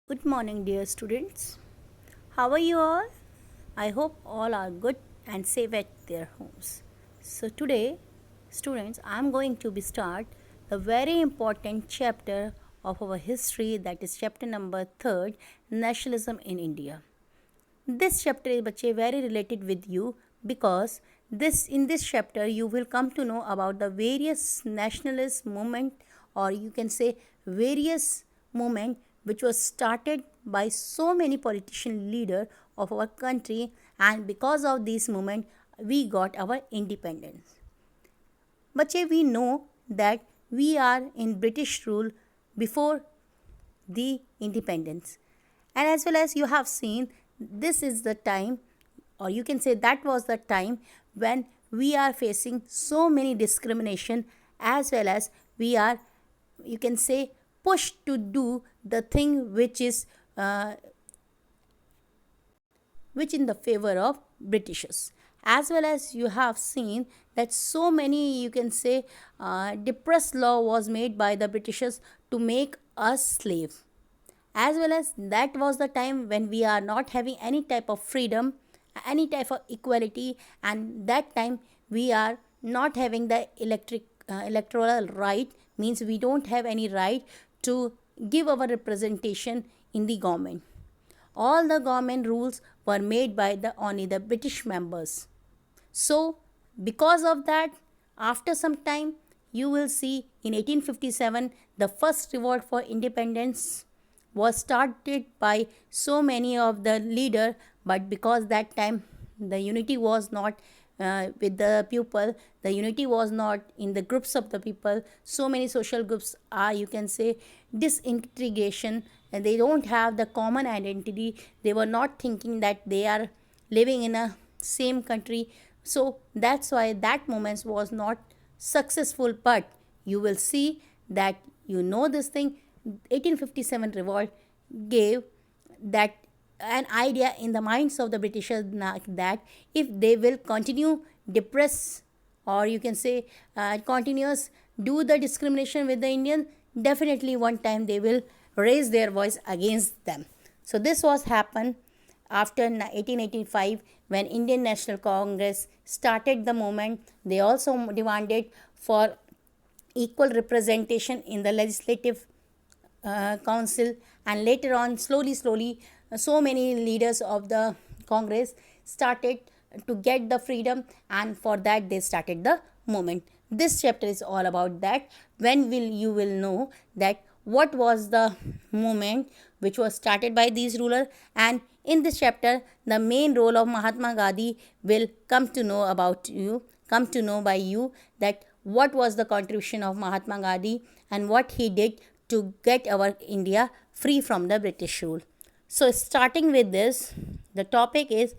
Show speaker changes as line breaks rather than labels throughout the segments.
Good morning, dear students. How are you all? I hope all are good and safe at their homes. So today, students, I am going to be start a very important chapter of our history, that is chapter number 3, nationalism in India. This chapter is bache very related with you because this in this chapter you will come to know about the various nationalist movement, or you can say various movement which was started by so many politician leader of our country, and because of this movement we got our independence. Bache, we know that we are in British rule before the independence. And as well as you have seen, this is the time, or you can say that was the time when we are facing so many discrimination, as well as we are, you can say, pushed to do the thing which in the favor of Britishers. As well as you have seen that so many, you can say, depressed law was made by the Britishers to make us slave. As well as that was the time when we are not having any type of freedom, any type of equality, and that time we are not having the electoral right, means we don't have any right to give our representation in the government. All the government rules were made by the only the British members. So, because of that, after some time, you will see in 1857 the first revolt for independence was started by so many of the leader, but because that time the unity was not with the people, the unity was not in the groups of the people. So many social groups are, you can say, disintegration, and they don't have the common identity. They were not thinking that they are living in a same country. So that's why that moment was not successful. But you will see that, you know, this thing 1857 revolt gave that an idea in the minds of the Britishers that if they will continue depress, or you can say continuous do the discrimination with the Indian, definitely one time they will raise their voice against them. So this was happened after 1885 when Indian National Congress started the movement. They also demanded for equal representation in the legislative council, and later on slowly so many leaders of the Congress started to get the freedom, and for that they started the movement. This chapter is all about that. When will you will know that what was the movement which was started by these rulers, and in this chapter the main role of Mahatma Gandhi will come to know about you, come to know by you, that what was the contribution of Mahatma Gandhi and what he did to get our India free from the British rule. So, starting with this, the topic is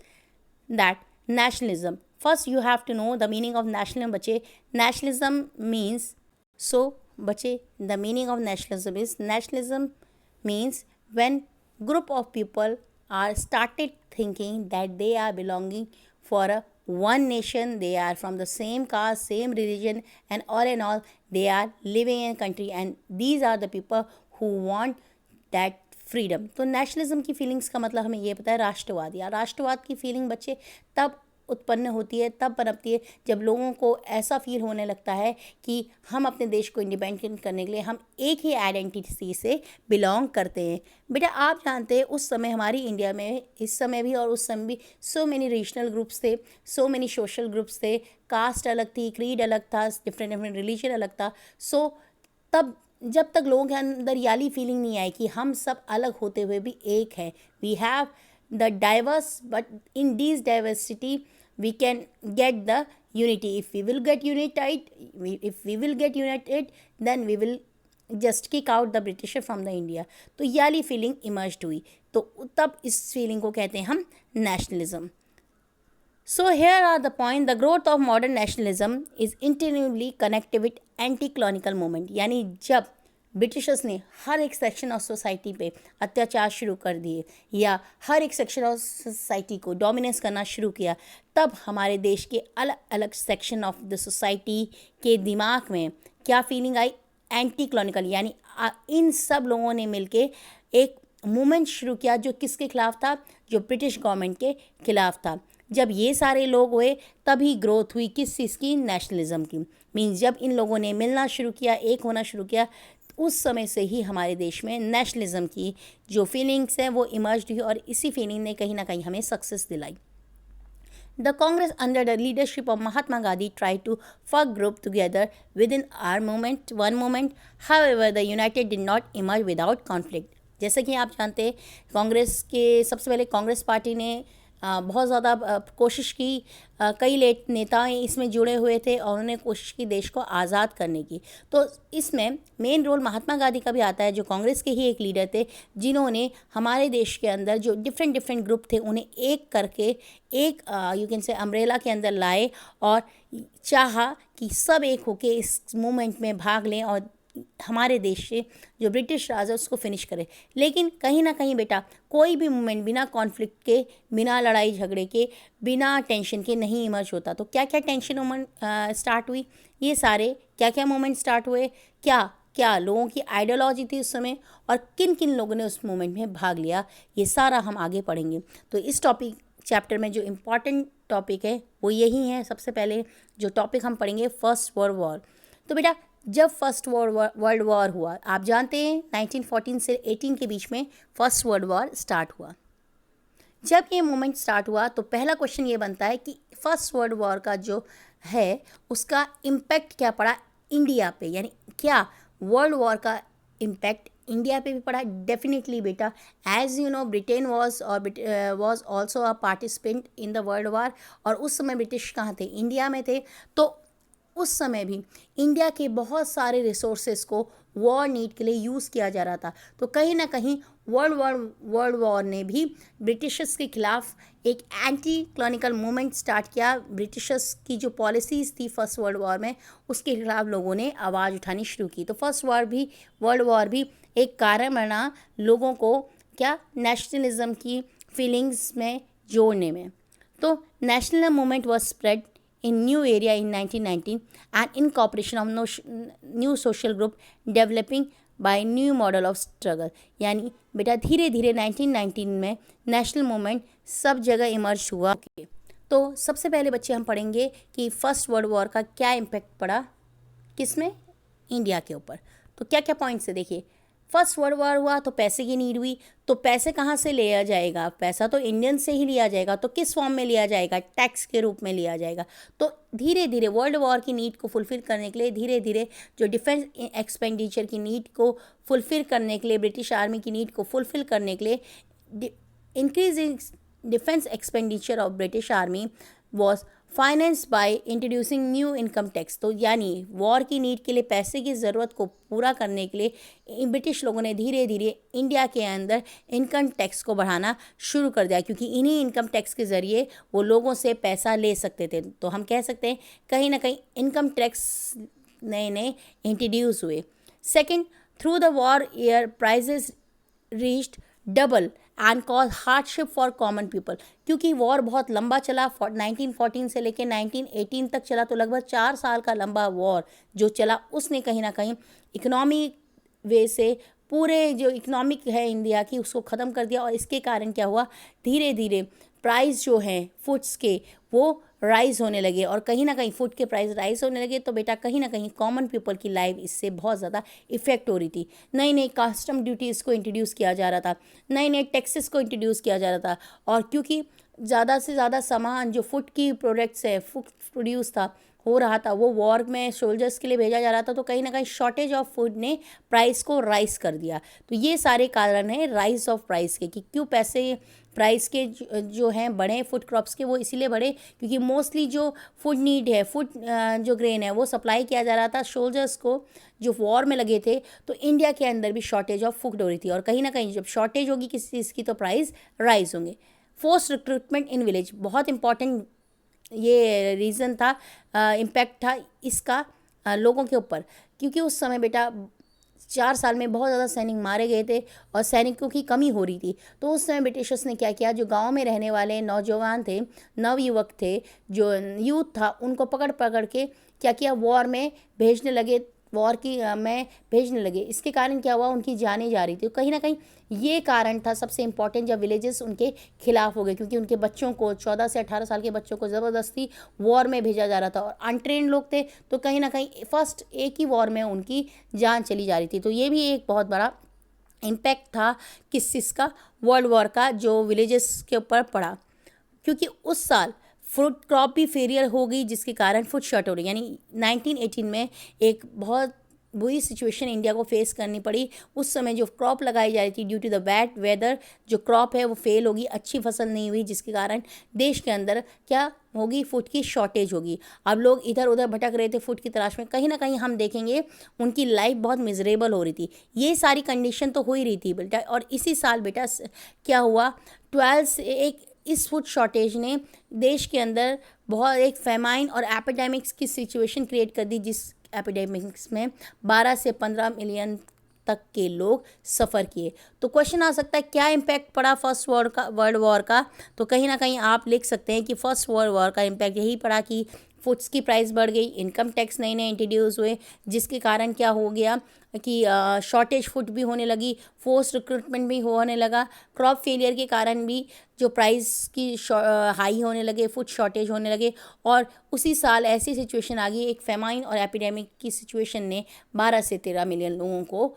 that nationalism. First, you have to know the meaning of nationalism. Bache, nationalism means, so bache, the meaning of nationalism means when group of people are started thinking that they are belonging for a one nation, they are from the same caste, same religion, and all in all they are living in a country, and these are the people who want that freedom. तो nationalism की feelings का मतलब हमें ये पता है राष्ट्रवाद, या राष्ट्रवाद की फीलिंग बच्चे तब उत्पन्न होती है, तब पनपती है जब लोगों को ऐसा फील होने लगता है कि हम अपने देश को इंडिपेंडेंट करने के लिए हम एक ही आइडेंटिटी से बिलोंग करते हैं. बेटा आप जानते हैं उस समय हमारी इंडिया में, इस समय भी और उस समय भी, सो मेनी रीजनल ग्रुप्स थे, सो मेनी सोशल ग्रुप्स थे, कास्ट अलग थी, क्रीड अलग था, डिफरेंट डिफरेंट रिलीजन अलग था. सो तब जब तक लोगों के अंदर याली फीलिंग नहीं आई कि हम सब अलग होते हुए भी एक हैं, we have the diverse, but in this diversity we can get the unity. If we will get united, then we will just kick out the Britisher from the India. तो ये वाली फीलिंग इमर्ज हुई, तो तब इस feeling को कहते हैं हम nationalism. So here are the point. The growth of modern nationalism is intimately connected with anti-colonial movement. यानी जब ब्रिटिशर्स ने हर एक सेक्शन ऑफ सोसाइटी पे अत्याचार शुरू कर दिए, या हर एक सेक्शन ऑफ सोसाइटी को डोमिनेंस करना शुरू किया, तब हमारे देश के अलग अलग सेक्शन ऑफ द सोसाइटी के दिमाग में क्या फीलिंग आई? एंटी कॉलोनिकल. यानी इन सब लोगों ने मिलके एक मूवमेंट शुरू किया जो किसके खिलाफ था, जो ब्रिटिश गवर्नमेंट के खिलाफ था। जब ये सारे लोग हुए तभी ग्रोथ हुई किस चीज़ की, नेशनलिज्म की। मीन्स जब इन लोगों ने मिलना शुरू किया, एक होना शुरू किया, उस समय से ही हमारे देश में नेशनलिज्म की जो फीलिंग्स हैं वो इमर्ज हुई और इसी फीलिंग ने कहीं ना कहीं हमें सक्सेस दिलाई। The Congress, under the leadership of Mahatma Gandhi, tried to form group together within our movement, one movement. However, the United did not emerge without conflict. जैसे कि आप जानते हैं, कांग्रेस के सबसे पहले कांग्रेस पार्टी ने बहुत ज़्यादा कोशिश की, कई नेता इसमें जुड़े हुए थे और उन्होंने कोशिश की देश को आज़ाद करने की। तो इसमें मेन रोल महात्मा गांधी का भी आता है, जो कांग्रेस के ही एक लीडर थे, जिन्होंने हमारे देश के अंदर जो डिफरेंट ग्रुप थे उन्हें एक करके एक यू कैन से अम्ब्रेला के अंदर लाए और चाहा कि सब एक होके इस मूवमेंट में भाग लें और हमारे देश से जो ब्रिटिश राज है उसको फिनिश करे। लेकिन कहीं ना कहीं बेटा कोई भी मूवमेंट बिना कॉन्फ्लिक्ट के, बिना लड़ाई झगड़े के, बिना टेंशन के नहीं इमर्ज होता। तो क्या क्या टेंशन मूवमेंट स्टार्ट हुई, ये सारे क्या क्या मूवमेंट स्टार्ट हुए, क्या क्या लोगों की आइडियोलॉजी थी उस समय और किन किन लोगों ने उस मूवमेंट में भाग लिया, ये सारा हम आगे पढ़ेंगे। तो इस टॉपिक चैप्टर में जो इम्पॉर्टेंट टॉपिक है वो यही है। सबसे पहले जो टॉपिक हम पढ़ेंगे, फर्स्ट वर्ल्ड वॉर। तो बेटा जब फर्स्ट वर्ल्ड वॉर हुआ, आप जानते हैं 1914 से 18 के बीच में फर्स्ट वर्ल्ड वॉर स्टार्ट हुआ। जब ये मूवमेंट स्टार्ट हुआ तो पहला क्वेश्चन ये बनता है कि फर्स्ट वर्ल्ड वॉर का जो है उसका इम्पैक्ट क्या पड़ा इंडिया पे, यानी क्या वर्ल्ड वॉर का इम्पैक्ट इंडिया पे भी पड़ा। डेफिनेटली बेटा, as you know Britain was also a participant in the world war, और उस समय ब्रिटिश कहाँ थे, इंडिया में थे। तो उस समय भी इंडिया के बहुत सारे रिसोर्सेज को वॉर नीड के लिए यूज़ किया जा रहा था। तो कहीं ना कहीं वर्ल्ड वॉर ने भी ब्रिटिशर्स के खिलाफ एक एंटी कॉलोनियल मूवमेंट स्टार्ट किया। ब्रिटिशर्स की जो पॉलिसीज़ थी फर्स्ट वर्ल्ड वॉर में, उसके खिलाफ लोगों ने आवाज़ उठानी शुरू की। तो फर्स्ट वर्ल्ड वॉर भी एक कारण बना लोगों को क्या, नेशनलिज्म की फीलिंग्स में जोड़ने में। तो national movement was spread in new area in 1919 and incorporation of new social group developing by new model of struggle। यानी बेटा धीरे धीरे 1919 में नेशनल मूवमेंट सब जगह इमर्ज हुआ। तो सबसे पहले बच्चे हम पढ़ेंगे कि फर्स्ट वर्ल्ड वॉर का क्या इम्पैक्ट पड़ा किसमें, इंडिया के ऊपर। तो क्या क्या पॉइंट्स है देखिए। फर्स्ट वर्ल्ड वॉर हुआ तो पैसे की नीड हुई, तो पैसे कहाँ से लिया जाएगा, पैसा तो इंडियन से ही लिया जाएगा। तो किस फॉर्म में लिया जाएगा, टैक्स के रूप में लिया जाएगा। तो धीरे धीरे वर्ल्ड वॉर की नीड को फुलफ़िल करने के लिए, धीरे धीरे जो डिफेंस एक्सपेंडिचर की नीड को फुलफ़िल करने के लिए, ब्रिटिश आर्मी की नीड को फुलफ़िल करने के लिए increasing defence expenditure of British army was finance by introducing new income tax. तो यानी वॉर की नीड के लिए पैसे की ज़रूरत को पूरा करने के लिए ब्रिटिश लोगों ने धीरे धीरे इंडिया के अंदर इनकम टैक्स को बढ़ाना शुरू कर दिया, क्योंकि इन्हीं इनकम टैक्स के ज़रिए वो लोगों से पैसा ले सकते थे। तो हम कह सकते हैं कहीं ना कहीं इनकम टैक्स नए नए इंट्रोड्यूस हुए। Second, through the war year prices reached double and cause hardship for common people. क्योंकि वॉर बहुत लंबा चला, 1914 से लेकर 1918 तक चला, तो लगभग 4 साल का लंबा वॉर जो चला उसने कहीं ना कहीं इकोनॉमिक वे से पूरे जो इकोनॉमिक है इंडिया की उसको ख़त्म कर दिया। और इसके कारण क्या हुआ, धीरे धीरे प्राइस जो हैं फूड्स के वो राइज़ होने लगे, और कहीं ना कहीं फूड के प्राइस राइज होने लगे। तो बेटा कहीं ना कहीं कॉमन पीपल की लाइफ इससे बहुत ज़्यादा इफ़ेक्ट हो रही थी। नई नई कस्टम ड्यूटीज़ को इंट्रोड्यूस किया जा रहा था, नए नए टैक्सेस को इंट्रोड्यूस किया जा रहा था। और क्योंकि ज़्यादा से ज़्यादा सामान जो फूड की प्रोडक्ट्स है, फूड प्रोड्यूस हो रहा था, वो वॉर में सोल्जर्स के लिए भेजा जा रहा था। तो कहीं ना कहीं शॉर्टेज ऑफ फूड ने प्राइस को राइज कर दिया। तो ये सारे कारण हैं राइज ऑफ प्राइस के, कि क्यों पैसे प्राइस के जो हैं बढ़े फूड क्रॉप्स के, वो इसीलिए बढ़े क्योंकि मोस्टली जो फूड नीड है, फूड जो ग्रेन है वो सप्लाई किया जा रहा था सोल्जर्स को जो वॉर में लगे थे। तो इंडिया के अंदर भी शॉर्टेज ऑफ फूड हो रही थी, और कहीं ना कहीं जब शॉर्टेज होगी किसी चीज़ की तो प्राइस राइज होंगे। फोर्स रिक्रूटमेंट इन विलेज बहुत इंपॉर्टेंट ये रीज़न था, इम्पैक्ट था इसका लोगों के ऊपर, क्योंकि उस समय बेटा 4 साल में बहुत ज़्यादा सैनिक मारे गए थे और सैनिकों की कमी हो रही थी। तो उस समय ब्रिटिशर्स ने क्या किया, जो गांव में रहने वाले नौजवान थे, नवयुवक थे, जो यूथ था, उनको पकड़ पकड़ के क्या किया, वॉर में भेजने लगे। वॉर की में भेजने लगे। इसके कारण क्या हुआ, उनकी जानें जा रही थी। तो कहीं ना कहीं ये कारण था सबसे इम्पॉर्टेंट, जब विलेजेस उनके खिलाफ हो गए, क्योंकि उनके बच्चों को 14 से 18 साल के बच्चों को ज़बरदस्ती वॉर में भेजा जा रहा था, और अनट्रेंड लोग थे, तो कहीं ना कहीं फर्स्ट एक ही वॉर में उनकी जान चली जा रही थी। तो ये भी एक बहुत बड़ा इम्पैक्ट था किस चीज़ का, वर्ल्ड वॉर का, जो विलेजेस के ऊपर पड़ा। क्योंकि उस साल फ्रूट क्रॉप भी फेलियर हो गई, जिसके कारण फूड शॉर्ट हो रही, यानी 1918 में एक बहुत बुरी सिचुएशन इंडिया को फेस करनी पड़ी। उस समय जो क्रॉप लगाई जा रही थी, due to the bad weather जो क्रॉप है वो फेल होगी, अच्छी फसल नहीं हुई, जिसके कारण देश के अंदर क्या होगी, फूड की शॉर्टेज होगी। अब लोग इधर उधर भटक रहे थे फूड की तलाश में, कहीं ना कहीं हम देखेंगे उनकी लाइफ बहुत मिजरेबल हो रही थी। ये सारी कंडीशन तो हो ही रही थी बेटा। और इसी साल बेटा क्या हुआ, 12 से एक इस फूड शॉर्टेज ने देश के अंदर बहुत एक फेमाइन और एपिडेमिक्स की सिचुएशन क्रिएट कर दी, जिस एपिडेमिक्स में 12 से 15 मिलियन तक के लोग सफ़र किए। तो क्वेश्चन आ सकता है क्या इम्पैक्ट पड़ा फर्स्ट वर्ल्ड वॉर का। तो कहीं ना कहीं आप लिख सकते हैं कि फर्स्ट वर्ल्ड वॉर का इम्पैक्ट यही पड़ा कि फूड्स की प्राइस बढ़ गई, इनकम टैक्स नए नए इंट्रोड्यूस हुए, जिसके कारण क्या हो गया कि शॉर्टेज फूड भी होने लगी, फोर्स रिक्रूटमेंट भी होने लगा, क्रॉप फेलियर के कारण भी जो प्राइस की हाई होने लगे, फूड शॉर्टेज होने लगे। और उसी साल ऐसी सिचुएशन आ गई, एक फेमाइन और एपिडेमिक की सिचुएशन ने 12 से 13 मिलियन लोगों को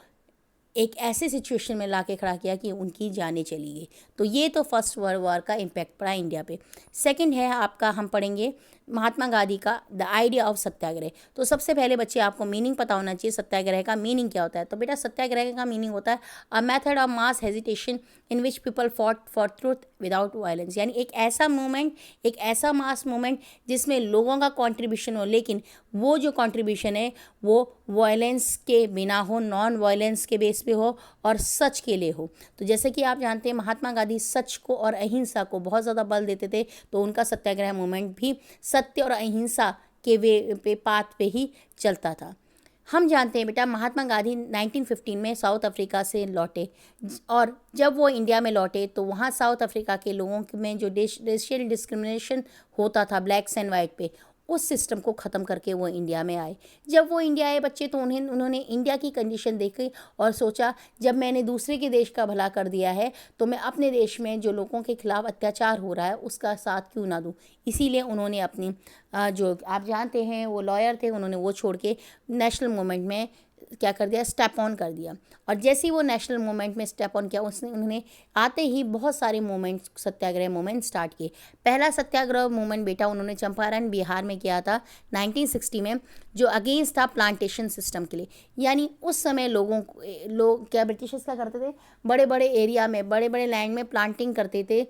एक ऐसे सिचुएशन में ला के खड़ा किया कि उनकी जानें चली गई। तो ये तो फर्स्ट वर्ल्ड वॉर का इम्पैक्ट पड़ा इंडिया पे। सेकंड है आपका, हम पढ़ेंगे महात्मा गांधी का द आइडिया ऑफ सत्याग्रह। तो सबसे पहले बच्चे आपको मीनिंग पता होना चाहिए, सत्याग्रह का मीनिंग क्या होता है। तो बेटा सत्याग्रह का मीनिंग होता है a method of mass hesitation in which people fought for truth without violence, यानी एक ऐसा मूवमेंट, एक ऐसा मास मूवमेंट जिसमें लोगों का कॉन्ट्रीब्यूशन हो, लेकिन वो जो कॉन्ट्रीब्यूशन है वो वायलेंस के बिना हो, नॉन वायलेंस के बेस पे हो और सच के लिए हो। तो जैसे कि आप जानते हैं महात्मा गांधी सच को और अहिंसा को बहुत ज़्यादा बल देते थे, तो उनका सत्याग्रह मूवमेंट भी सत्य और अहिंसा के वे पे पाथ पे ही चलता था। हम जानते हैं बेटा महात्मा गांधी 1915 में साउथ अफ्रीका से लौटे, और जब वो इंडिया में लौटे तो वहाँ साउथ अफ्रीका के लोगों में जो रेशियल डिस्क्रिमिनेशन होता था ब्लैक्स एंड वाइट पे, उस सिस्टम को ख़त्म करके वो इंडिया में आए। जब वो इंडिया आए बच्चे, तो उन्होंने इंडिया की कंडीशन देखी और सोचा जब मैंने दूसरे के देश का भला कर दिया है, तो मैं अपने देश में जो लोगों के खिलाफ अत्याचार हो रहा है उसका साथ क्यों ना दूँ। इसीलिए उन्होंने अपनी जो आप जानते हैं वो लॉयर थे, उन्होंने वो छोड़ के नेशनल मूवमेंट में क्या कर दिया, स्टेप ऑन कर दिया। और जैसे ही वो नेशनल मूवमेंट में स्टेप ऑन किया, उन्होंने आते ही बहुत सारे मूवमेंट, सत्याग्रह मूवमेंट स्टार्ट किए। पहला सत्याग्रह मूवमेंट बेटा उन्होंने चंपारण बिहार में किया था 1960 में, जो अगेंस्ट था प्लांटेशन सिस्टम के लिए। यानी उस समय लोग क्या ब्रिटिशर्स क्या करते थे, बड़े बड़े एरिया में, बड़े बड़े लैंड में प्लांटिंग करते थे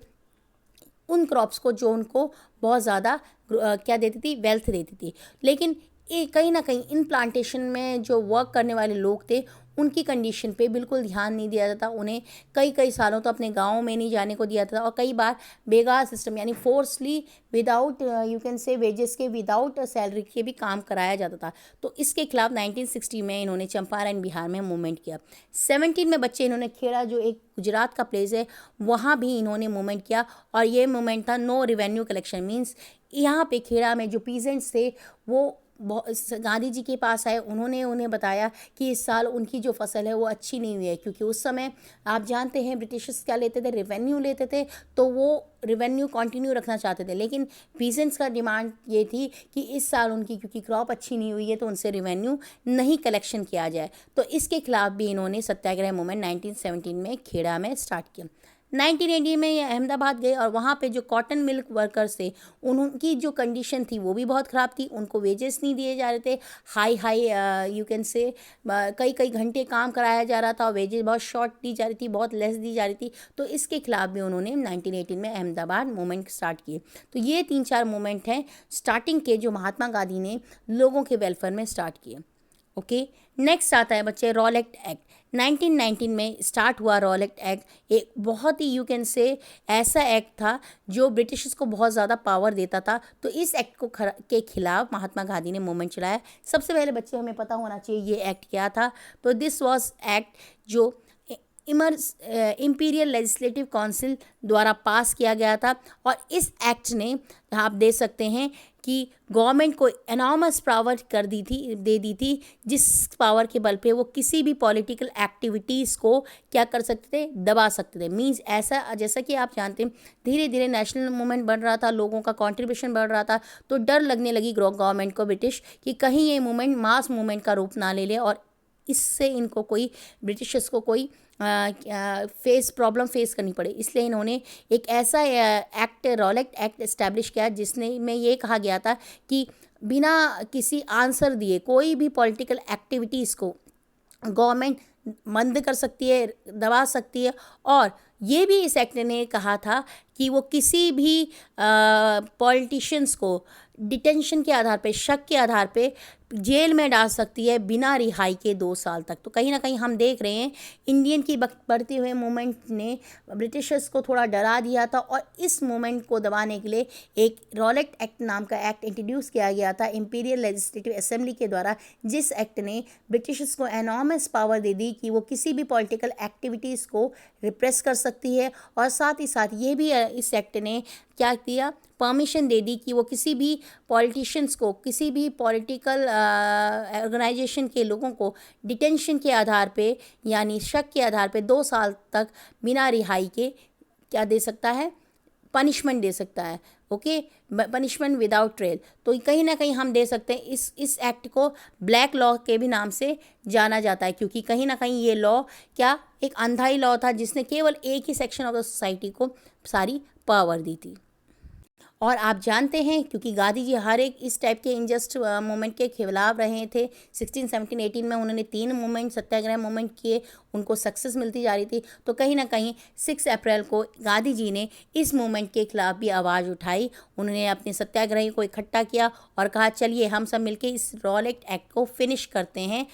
उन क्रॉप्स को जो उनको बहुत ज़्यादा क्या देती थी, वेल्थ देती थी। लेकिन ये कहीं ना कहीं इन प्लांटेशन में जो वर्क करने वाले लोग थे उनकी कंडीशन पे बिल्कुल ध्यान नहीं दिया जाता। उन्हें कई कई सालों तो अपने गाँव में नहीं जाने को दिया जाता, और कई बार बेगार सिस्टम यानी forcefully without you can say wages के, विदाउट सैलरी के भी काम कराया जाता था। तो इसके खिलाफ 1960 में इन्होंने चंपारण बिहार में मूवमेंट किया। 17 में बच्चे इन्होंने खेड़ा, जो एक गुजरात का प्लेस है, वहाँ भी इन्होंने मूवमेंट किया, और ये मूवमेंट था नो रिवेन्यू कलेक्शन। मीन्स यहाँ पे खेड़ा में जो पीजेंट्स थे वो गांधी जी के पास आए, उन्होंने उन्हें बताया कि इस साल उनकी जो फसल है वो अच्छी नहीं हुई है, क्योंकि उस समय आप जानते हैं ब्रिटिशर्स क्या लेते थे, रेवेन्यू लेते थे, तो वो रेवेन्यू कंटिन्यू रखना चाहते थे। लेकिन पीजेंट्स का डिमांड ये थी कि इस साल उनकी क्योंकि क्रॉप अच्छी नहीं हुई है तो उनसे रेवेन्यू नहीं कलेक्शन किया जाए। तो इसके खिलाफ भी इन्होंने सत्याग्रह मूवमेंट 1917 में खेड़ा में स्टार्ट किया। 1980 में ये अहमदाबाद गए, और वहाँ पे जो कॉटन मिल्क वर्कर्स थे उनकी जो कंडीशन थी वो भी बहुत ख़राब थी। उनको वेजेस नहीं दिए जा रहे थे, हाई यू कैन से कई कई घंटे काम कराया जा रहा था, और वेजेस बहुत शॉर्ट दी जा रही थी, बहुत लेस दी जा रही थी। तो इसके खिलाफ भी उन्होंने 1918 में अहमदाबाद मूवमेंट स्टार्ट किए। तो ये 3-4 मूवमेंट हैं स्टार्टिंग के, जो महात्मा गांधी ने लोगों के वेलफेयर में स्टार्ट किए। ओके, नेक्स्ट आता है बच्चे रॉलेट एक्ट। 1919 में स्टार्ट हुआ रॉलेट एक्ट। एक बहुत ही यू कैन से ऐसा एक्ट था जो ब्रिटिशर्स को बहुत ज़्यादा पावर देता था। तो इस एक्ट को के खिलाफ महात्मा गांधी ने मूवमेंट चलाया। सबसे पहले बच्चे हमें पता होना चाहिए ये एक्ट क्या था। तो दिस वाज एक्ट जो इम्पीरियल लेजिस्लेटिव काउंसिल द्वारा पास किया गया था, और इस एक्ट ने आप दे सकते हैं कि गवर्नमेंट को एनॉर्मस पावर दे दी थी, जिस पावर के बल पे वो किसी भी पॉलिटिकल एक्टिविटीज़ को क्या कर सकते थे, दबा सकते थे। मींस ऐसा, जैसा कि आप जानते हैं, धीरे धीरे नेशनल मूवमेंट बढ़ रहा था, लोगों का कंट्रीब्यूशन बढ़ रहा था, तो डर लगने लगी गवर्नमेंट को ब्रिटिश कि कहीं ये मूवमेंट मास मूवमेंट का रूप ना ले ले और इससे इनको कोई ब्रिटिशर्स को कोई प्रॉब्लम फेस करनी पड़े। इसलिए इन्होंने एक ऐसा एक्ट, रॉलेट एक्ट इस्टेब्लिश किया जिसने में ये कहा गया था कि बिना किसी आंसर दिए कोई भी पॉलिटिकल एक्टिविटीज़ को गवर्नमेंट बंद कर सकती है, दबा सकती है। और ये भी इस एक्ट ने कहा था कि वो किसी भी पॉलिटिशियंस को डिटेंशन के आधार पे, शक के आधार पे जेल में डाल सकती है बिना रिहाई के 2 साल तक। तो कहीं ना कहीं हम देख रहे हैं इंडियन की बढ़ते हुए मूवमेंट ने ब्रिटिशर्स को थोड़ा डरा दिया था और इस मूवमेंट को दबाने के लिए एक रॉलेट एक्ट नाम का एक्ट इंट्रोड्यूस किया गया था इंपीरियल लेजिस्लेटिव असेंबली के द्वारा, जिस एक्ट ने ब्रिटिशर्स को एनॉर्मस पावर दे दी कि वो किसी भी पॉलिटिकल एक्टिविटीज़ को रिप्रेस कर सकती है। और साथ ही साथ ये भी इस एक्ट ने क्या किया, परमिशन दे दी कि वो किसी भी पॉलिटिशियंस को, किसी भी पॉलिटिकल ऑर्गेनाइजेशन के लोगों को डिटेंशन के आधार पे, यानी शक के आधार पे 2 साल तक बिना रिहाई के क्या दे सकता है, पनिशमेंट दे सकता है। Okay, punishment without trial. तो कहीं ना कहीं हम दे सकते हैं इस एक्ट को ब्लैक लॉ के भी नाम से जाना जाता है, क्योंकि कहीं ना कहीं ये लॉ क्या एक अनधाई लॉ था जिसने केवल एक ही सेक्शन ऑफ द सोसाइटी को सारी पावर दी थी। और आप जानते हैं, क्योंकि गांधी जी हर एक इस टाइप के इनजस्ट मूवमेंट के खिलाफ रहे थे। 16, 17, 18 में उन्होंने 3 मूवमेंट, सत्याग्रह मूवमेंट किए, उनको सक्सेस मिलती जा रही थी। तो कहीं ना कहीं 6 अप्रैल को गांधी जी ने इस मूवमेंट के खिलाफ भी आवाज़ उठाई। उन्होंने अपने सत्याग्रही को इकट्ठा किया और कहा चलिए हम सब मिलकर इस रॉलेट एक्ट को फिनिश करते हैं,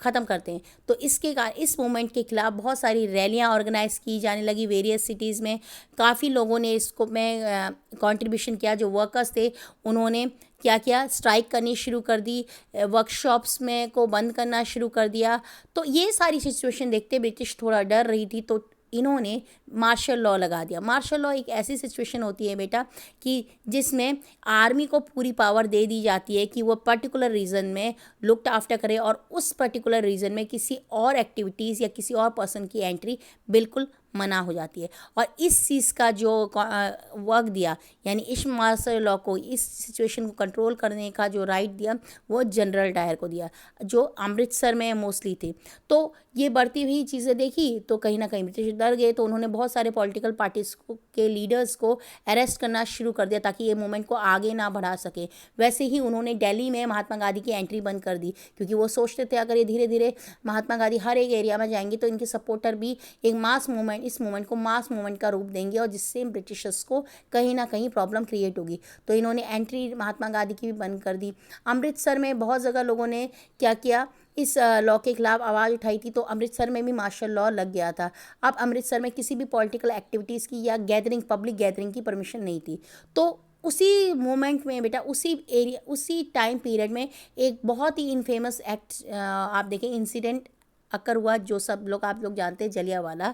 ख़त्म करते हैं। तो इसके कारण इस मूवमेंट के खिलाफ बहुत सारी रैलियां ऑर्गेनाइज की जाने लगी वेरियस सिटीज़ में। काफ़ी लोगों ने इसको में कंट्रीब्यूशन किया। जो वर्कर्स थे उन्होंने क्या किया, स्ट्राइक करनी शुरू कर दी, वर्कशॉप्स में को बंद करना शुरू कर दिया। तो ये सारी सिचुएशन देखते ब्रिटिश थोड़ा डर रही थी, तो इन्होंने मार्शल लॉ लगा दिया। मार्शल लॉ एक ऐसी सिचुएशन होती है बेटा कि जिसमें आर्मी को पूरी पावर दे दी जाती है कि वो पर्टिकुलर रीजन में लुक्ड आफ्टर करे और उस पर्टिकुलर रीजन में किसी और एक्टिविटीज़ या किसी और पर्सन की एंट्री बिल्कुल मना हो जाती है। और इस चीज़ का जो वर्क दिया, यानी इस मार्शल लॉ को, इस सिचुएशन को कंट्रोल करने का जो राइट दिया, वो जनरल डायर को दिया, जो अमृतसर में मोस्टली थे। तो ये बढ़ती हुई चीज़ें देखी तो कहीं ना कहीं ब्रिटिश डर गए, तो उन्होंने बहुत सारे पॉलिटिकल पार्टीज के लीडर्स को अरेस्ट करना शुरू कर दिया ताकि ये मूवमेंट को आगे ना बढ़ा सके। वैसे ही उन्होंने दिल्ली में महात्मा गांधी की एंट्री बंद कर दी, क्योंकि वो सोचते थे अगर ये धीरे धीरे महात्मा गांधी हर एक एरिया में जाएंगे तो इनके सपोर्टर भी एक मास मूवमेंट, इस मूवमेंट को मास मूवमेंट का रूप देंगे और जिससे ब्रिटिशर्स को कहीं ना कहीं प्रॉब्लम क्रिएट होगी। तो इन्होंने एंट्री महात्मा गांधी की भी बंद कर दी। अमृतसर में बहुत जगह लोगों ने क्या किया, इस लॉ के खिलाफ आवाज़ उठाई थी, तो अमृतसर में भी मार्शल लॉ लग गया था। अब अमृतसर में किसी भी पॉलिटिकल एक्टिविटीज़ की या गैदरिंग, पब्लिक गैदरिंग की परमिशन नहीं थी। तो उसी मोमेंट में बेटा, उसी एरिया, उसी टाइम पीरियड में एक बहुत ही इनफेमस एक्ट आप देखें, इंसिडेंट अकर हुआ, जो सब लोग आप लोग जानते हैं, जलियांवाला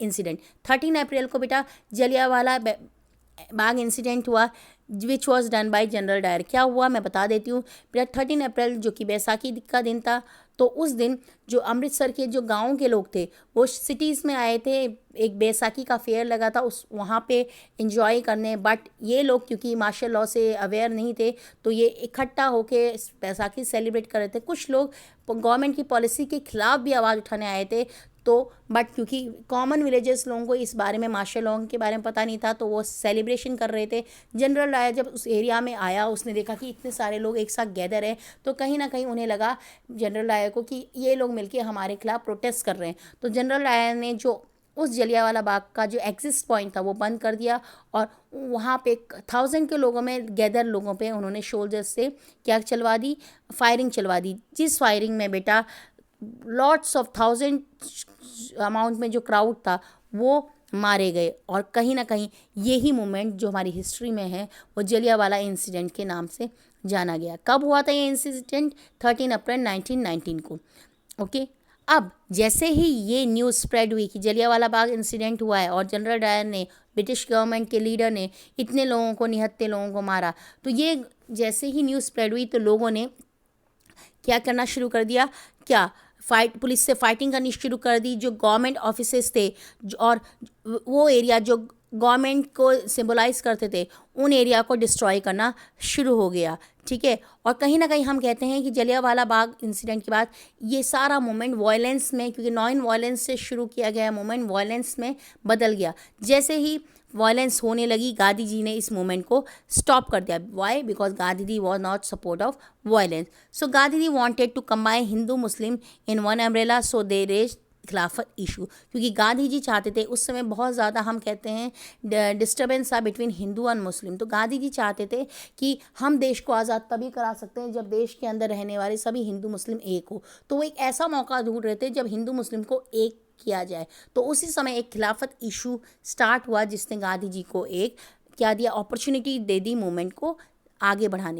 इंसिडेंट। 13 अप्रैल को बेटा जलियांवाला बाग इंसिडेंट हुआ, which was done by General Dyer. क्या हुआ मैं बता देती हूँ बेटा। 13 अप्रैल जो कि बैसाखी का दिन था, तो उस दिन जो अमृतसर के जो गाँव के लोग थे वो सिटीज़ में आए थे, एक बैसाखी का फेयर लगा था उस वहाँ पे एंजॉय करने। बट ये लोग क्योंकि मार्शल लॉ से अवेयर नहीं थे, तो ये इकट्ठा होके बैसाखी सेलिब्रेट कर रहे थे। कुछ लोग गवर्नमेंट की पॉलिसी के खिलाफ भी आवाज़ उठाने आए थे, तो बट क्योंकि कॉमन विलेजर्स लोगों को इस बारे में, मार्शल लॉ के बारे में पता नहीं था, तो वो सेलिब्रेशन कर रहे थे। जनरल डायर जब उस एरिया में आया, उसने देखा कि इतने सारे लोग एक साथ गैदर हैं, तो कहीं ना कहीं उन्हें लगा जनरल डायर को कि ये लोग मिलके हमारे खिलाफ प्रोटेस्ट कर रहे हैं। तो जनरल डायर ने जो उस जलियांवाला बाग का जो एग्जिस्ट पॉइंट था वो बंद कर दिया और वहाँ पे 1000 के लोगों में, गैदर लोगों पे उन्होंने शोल्डर्स से क्या चलवा दी, फायरिंग चलवा दी। जिस फायरिंग में बेटा लॉट्स ऑफ 1000 अमाउंट में जो क्राउड था वो मारे गए। और कहीं ना कहीं यही मोमेंट जो हमारी हिस्ट्री में है वो जलियांवाला इंसिडेंट के नाम से जाना गया। कब हुआ था ये इंसिडेंट? 13 अप्रैल 1919 को। ओके, अब जैसे ही ये न्यूज़ स्प्रेड हुई कि जलियांवाला बाग इंसिडेंट हुआ है और जनरल डायर ने ब्रिटिश गवर्नमेंट के लीडर ने इतने लोगों को, निहत्थे लोगों को मारा। तो ये जैसे ही न्यूज़ स्प्रेड हुई तो लोगों ने क्या करना शुरू कर दिया, क्या पुलिस से फाइटिंग करनी शुरू कर दी। जो गवर्नमेंट ऑफिसेस थे और वो एरिया जो गवर्नमेंट को सिंबलाइज करते थे, उन एरिया को डिस्ट्रॉय करना शुरू हो गया। ठीक है, और कहीं ना कहीं हम कहते हैं कि जलियांवाला बाग इंसिडेंट के बाद ये सारा मूवमेंट वायलेंस में, क्योंकि नॉन वायलेंस से शुरू किया गया मूवमेंट वायलेंस में बदल गया। जैसे ही वायलेंस होने लगी, गांधी जी ने इस मूवमेंट को स्टॉप कर दिया। Why? Because Gandhi ji was not support of violence. So Gandhi ji wanted to combine Hindu Muslim in one umbrella, so they raise Khilafat issue. क्योंकि गांधी जी चाहते थे, उस समय बहुत ज़्यादा हम कहते हैं डिस्टर्बेंस था बिटवीन हिंदू एंड मुस्लिम। तो गांधी जी चाहते थे कि हम देश को आज़ाद तभी करा सकते हैं जब देश के अंदर रहने वाले सभी हिंदू मुस्लिम एक हो। तो वो एक ऐसा मौका ढूंढ रहे थे जब हिंदू मुस्लिम को एक किया जाए। तो उसी समय एक खिलाफत इशू स्टार्ट हुआ जिसने गांधी जी को एक क्या दिया, अपॉर्चुनिटी दे दी मूवमेंट को आगे बढ़ाने।